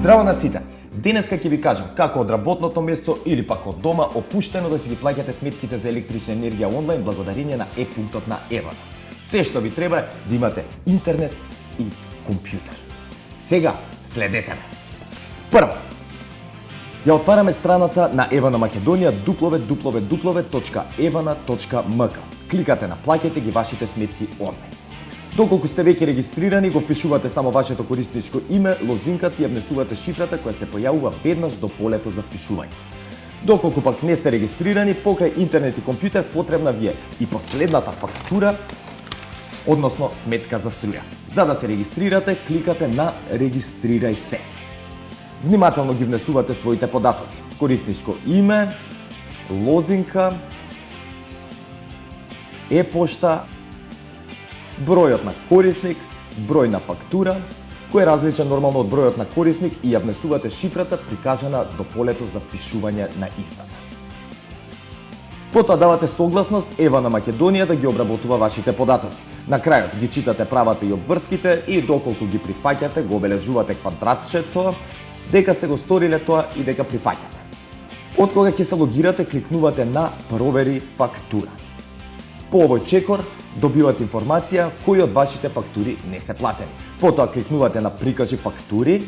Здраво на сите! Денеска ќе ви кажам како од работното место или пак од дома опуштено да си ги плаќате сметките за електрична енергија онлайн благодарение на e-пунктот на Евана. Се што ви треба е да имате интернет и компјутер. Сега следете ме. Прво, ја отвараме страната на Евана Македонија www.evana.mk. Кликате на плаќајте ги вашите сметки онлайн. Доколку сте веќе регистрирани, го впишувате само вашето корисничко име, лозинката и ја внесувате шифрата која се појавува веднаш до полето за впишување. Доколку пак не сте регистрирани, покрај интернет и компјутер потребна ви е и последната фактура, односно сметка за струја. За да се регистрирате, кликате на Регистрирај се. Внимателно ги внесувате своите податоци. Корисничко име, лозинка, e-пошта, бројот на корисник, број на фактура, кој е различен нормално од бројот на корисник и ја внесувате шифрата прикажана до полето за впишување на истата. Потоа давате согласност Евана Македонија да ги обработува вашите податоци. На крајот ги читате правата и обврските и доколку ги прифаќате, го обележувате квадратчето, дека сте го сториле тоа и дека прифаќате. Откога ќе се логирате, кликнувате на Провери фактура. По овој чекор добивате информација кои од вашите фактури не се платени. Потоа кликнувате на Прикажи фактури.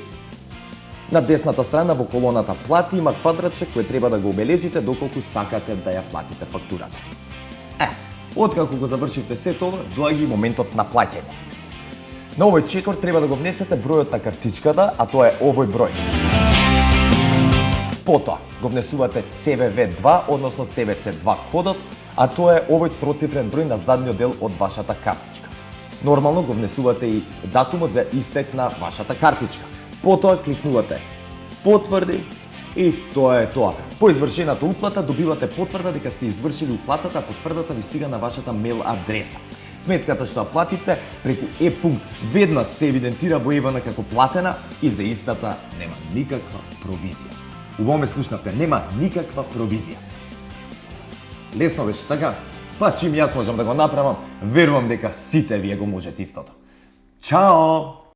На десната страна во колоната Плати има квадратче кој треба да го обележите доколку сакате да ја платите фактурата. Откако го завршивте се тоа, доаѓа и моментот на плаќање. На овој чекор треба да го внесете бројот на картичката, а тоа е овој број. Потоа го внесувате CVV2, односно CVC2 кодот, а тоа е овој троцифрен број на задниот дел од вашата картичка. Нормално го внесувате и датумот за истек на вашата картичка. Потоа кликнувате Потврди и тоа е тоа. По извршената уплата добивате потврда дека сте извршили уплатата, а потврдата ви стига на вашата мейл адреса. Сметката што ја плативте преку e-пункт веднаш се евидентира во Евана како платена и за истата нема никаква провизија. Убаво ме слушнавте, нема никаква провизија. Лесно беше, така? Па чим јас можам да го направам, верувам дека сите вие го можете истото. Чао!